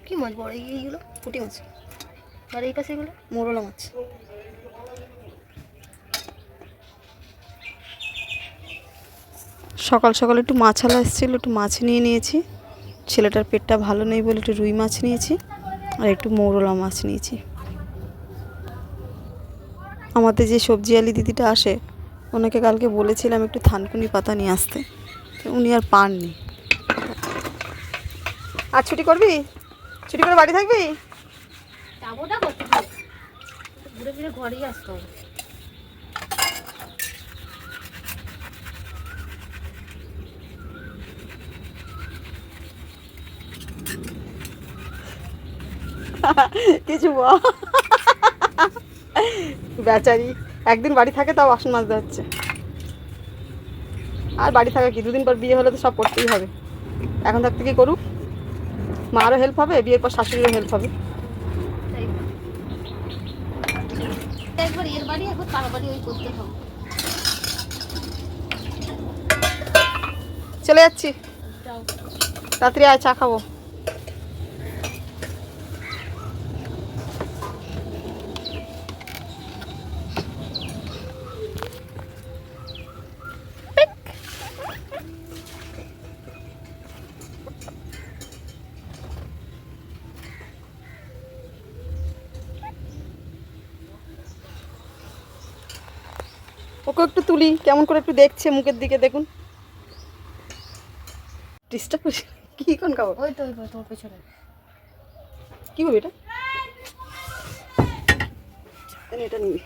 কি মাছ বড় এইগুলো? পুঁটি মাছ। আর এই পাশে এগুলো মোরলা মাছ। সকাল সকাল একটু মাছালা এসেছিলো, একটু মাছ নিয়ে নিয়েছি। ছেলেটার পেটটা ভালো নেই বলে একটু রুই মাছ নিয়েছি আর একটু মৌরলা মাছ নিয়েছি। আমাদের যে সবজিওয়ালি দিদিটা আসে, ওনাকে কালকে বলেছিলাম একটু থানকুনি পাতা নিয়ে আসতে, উনি আর পাননি। আর ছুটি করবি? ছুটি করে বাড়ি থাকবি? যাবোটা করতে ঘুরে ফিরে ঘরেই আসতে হবে। কিছু বল। বেচারি একদিন বাড়ি থাকে তাও বাসন মাজতে হচ্ছে। আর বাড়ি থাকা কি, দুদিন পর বিয়ে হলে তো সব করতেই হবে। এখন থাকতে কি করুক, মারও হেল্প হবে, বিয়ের পর শাশুড়িরও হেল্প হবে। একবার এর বাড়ি এখন তার বাড়ি ওই করতে হবে। চলে যাচ্ছি, রাত্রি আয়, চা খাবো। ওকে একটু তুলি, কেমন করে একটু দেখছে মুখের দিকে, দেখুন। ডিস্টার্ব করছি কি? কোন খাবো? ওই তো ওই তোর পেছনে কি হবে এটা? এটা নিবি।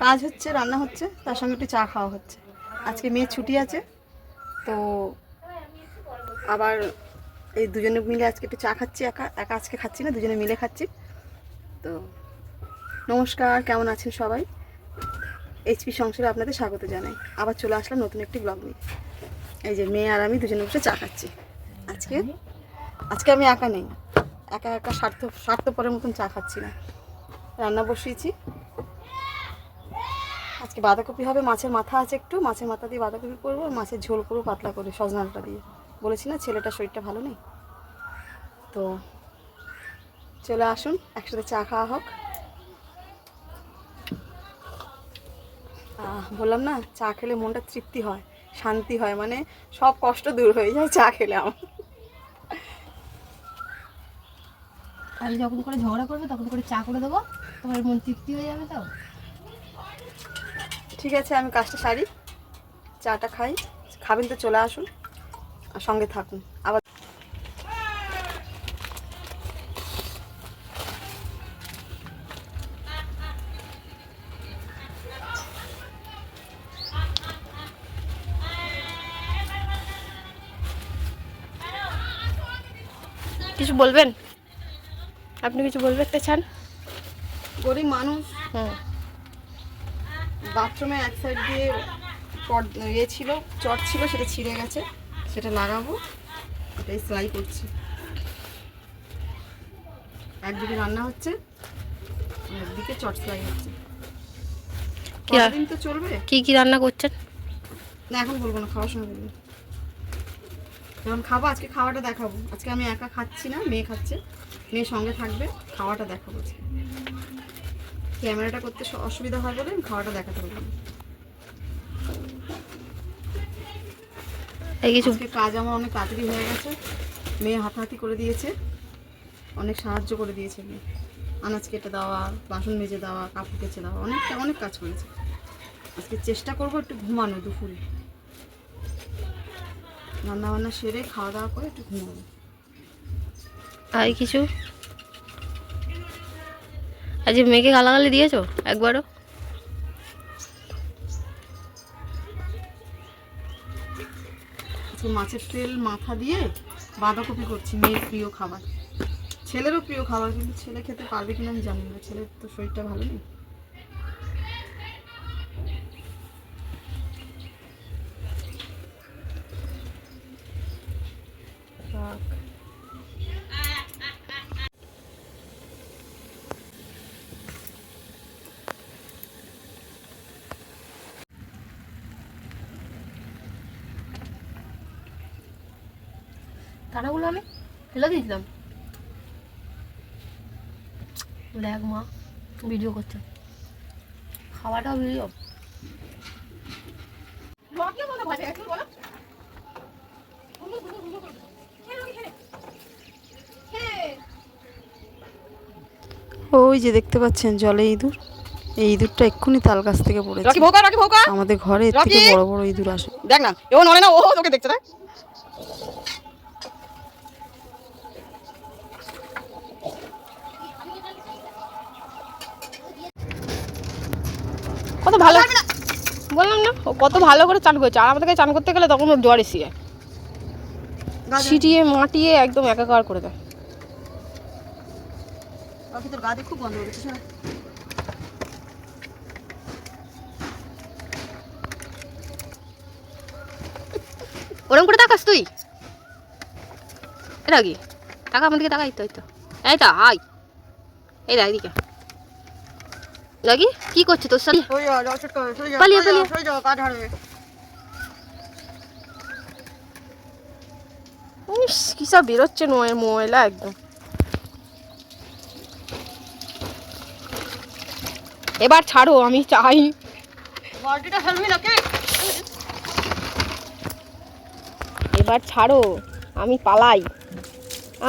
কাজ হচ্ছে, রান্না হচ্ছে, তার সঙ্গে একটু চা খাওয়া হচ্ছে। আজকে মেয়ের ছুটি আছে, তো আবার এই দুজনে মিলে আজকে একটু চা খাচ্ছি। একা একা আজকে খাচ্ছি না, দুজনে মিলে খাচ্ছি। তো নমস্কার, কেমন আছেন সবাই? এইচপি সংসারে আপনাদের স্বাগত জানাই। আবার চলে আসলাম নতুন একটি ব্লগ নিয়ে। এই যে মেয়ে আর আমি দুজনে বসে চা খাচ্ছি। আজকে আমি একা নেই, একা একা স্বার্থপরের মতন চা খাচ্ছি না। রান্না বসিয়েছি, আজকে বাঁধাকপি হবে, মাছের মাথা আছে একটু, মাছের মাথা দিয়ে বাঁধাকপি করবো, আর মাছের ঝোল করবো পাতলা করে সজনা ডাঁটা দিয়ে। বলেছি না ছেলেটার শরীরটা ভালো নেই, তো চলে আসুন একসাথে চা খাওয়া হোক। বললাম না, চা খেলে মনটা তৃপ্তি হয়, শান্তি হয়, মানে সব কষ্ট দূর হয়ে যায় চা খেলে আমার। আর যখন করে ঝগড়া করবে তখন করে চা করে দেবো, তোমার মন তৃপ্তি হয়ে যাবে। তো ঠিক আছে, আমি কাজটা সারি, চাটা খাই। খাবেন তো চলে আসুন আর সঙ্গে থাকুন। আবার কিছু বলবেন? আপনি কিছু বলতে চান? গরিব মানুষ, বাথরুমে এক সাইড দিয়ে ইয়ে ছিল, চট ছিল, সেটা ছিঁড়ে গেছে, সেটা লাগাবো, এটাই সেলাই করছি। একদিকে রান্না হচ্ছে, একদিকে চট সেলাই হচ্ছে। কতদিন তো চলবে। কি কি রান্না করছেন? না এখন বলবো না, খাওয়ার সময় বলবো। যখন খাবো আজকে খাওয়াটা দেখাবো। আজকে আমি একা খাচ্ছি না, মেয়ে খাচ্ছে, মেয়ে সঙ্গে থাকবে, খাওয়াটা দেখাবো। আজকে ক্যামেরাটা করতে অসুবিধা হয় বলে আমি খাওয়াটা দেখাতে পারবো না। আজকে কাজ আমার অনেক তাড়াতাড়ি হয়ে গেছে, মেয়ে হাতাহাতি করে দিয়েছে, অনেক সাহায্য করে দিয়েছে মেয়ে। আনাজ কেটে দেওয়া, বাসন মেজে দেওয়া, কাপড় কেচে দেওয়া, অনেক কাজ করেছে। আজকে চেষ্টা করবো একটু ঘুমানো, দুপুরে রান্না বান্না সেরে খাওয়া দাওয়া করে একটু ঘুমাবো। আর কিছু? আজ মেয়েকে গালাগালি দিয়েছো একবারও? আজকে মাছের তেল মাথা দিয়ে বাঁধাকপি করছি, মেয়ের প্রিয় খাবার, ছেলেরও প্রিয় খাবার, কিন্তু ছেলে খেতে পারবে কিনা আমি জানি না, ছেলের তো শরীরটা ভালো নেই। টানাগুলো আমি ফেলে দিয়েছিলাম। দেখ মা ভিডিও করছে, খাওয়াটাও ভিডিও। ওই যে দেখতে পাচ্ছেন জলে ইঁদুর, এই ইঁদুরটা এক্ষুনি তাল গাছ থেকে পড়েছে। আমাদের ঘরে এর থেকে বড় বড় ইঁদুর আসে। দেখ না, ও নড়ে না, ও তোকে দেখছে না। কত ভালো, বললাম না ও কত ভালো করে চান করছে। আর আমাদেরকে চান করতে গেলে তখন ওর জ্বর এসে যায়, ছিটিয়ে মাটিয়ে একদম একাকার করে দেয়। তোর গা দিয়ে খুব গন্ধ হচ্ছে। ওরম করে তাকাস তুই? এটা কি টাকা আমাদেরকে টাকা দিতে হয়তো। এই তো হাই, এই দেখ দিকে লাগি কি করছে তোর সাথে? পালিয়ে পালিয়ে কি সব বেরোচ্ছে ময়লা একদম। এবার ছাড়ো, আমি চাই। এবার ছাড়ো, আমি পালাই,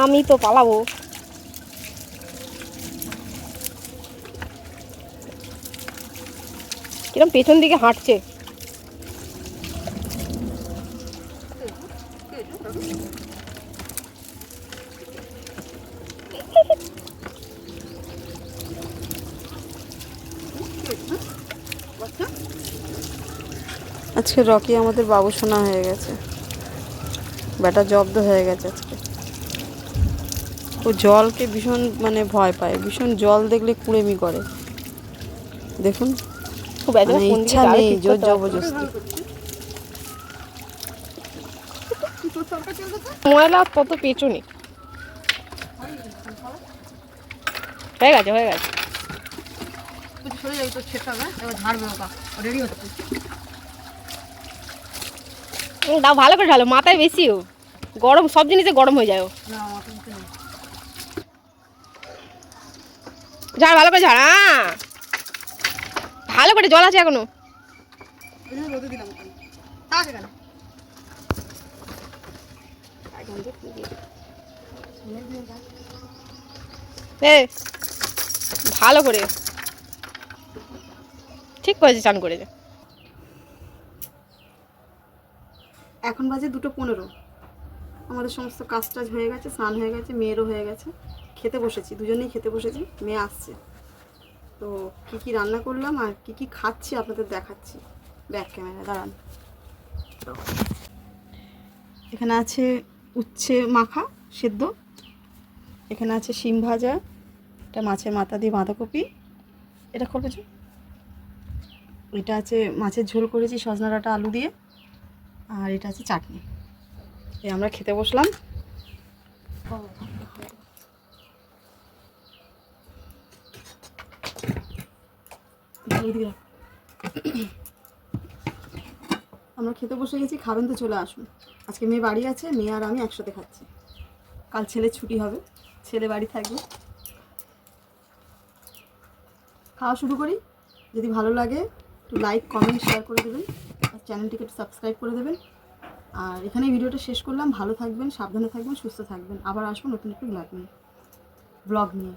আমি তো পালাবো। কিরম পেছন দিকে হাঁটছে। আজকে রকি আমাদের বাবু সোনা হয়ে গেছে, বেটা জব্দ হয়ে গেছে আজকে। ও জলকে ভীষণ মানে ভয় পায়, ভীষণ জল দেখলে কুড়েমি করে। দেখুন মানে ইচ্ছা নেই, জোর জবরদস্তি। ময়লা তত পেছনে হয়ে গেছে, হয়ে গেছে। দাও ভালো করে ঢালো, মাথায় বেশিও গরম, সব জিনিসে গরম হয়ে যায়। ঝাড় ভালো করে ঝাড়, ভালো করে, জল আছে এখনো। ভালো করে ঠিক করেছে, চান করে। এখন বাজে 2:15। আমাদের সমস্ত কাজ টাজ হয়ে গেছে, স্নান হয়ে গেছে, মেয়েরও হয়ে গেছে। খেতে বসেছি, দুজনেই খেতে বসেছি। মেয়ে আসছে, তো কি কি রান্না করলাম আর কি কি খাচ্ছি আপনাদের দেখাচ্ছি। ব্যাক ক্যামেরা দাঁড়ান। এখানে আছে উচ্ছে মাখা সেদ্ধ, এখানে আছে শিম ভাজা, এটা মাছের মাথা দিয়ে বাঁধাকপি, এটা করবেছি, এটা আছে মাছের ঝোল করেছি সজনা ডাঁটা আলু দিয়ে, আর এটা আছে চাটনি। এই আমরা খেতে বসলাম। আমরা খেতে বসে গেছি, খাবেন তো চলে আসুন। আজকে মেয়ে বাড়ি আছে, মেয়ে আর আমি একসাথে খাচ্ছি। কাল ছেলের ছুটি হবে, ছেলে বাড়ি থাকবে। খাওয়া শুরু করি। যদি ভালো লাগে একটু লাইক কমেন্ট শেয়ার করে দেবেন, আর চ্যানেলটিকে একটু সাবস্ক্রাইব করে দেবেন। আর এখানেই ভিডিওটা শেষ করলাম। ভালো থাকবেন, সাবধানে থাকবেন, সুস্থ থাকবেন। আবার আসবো নতুন একটু ব্লগ নিয়ে।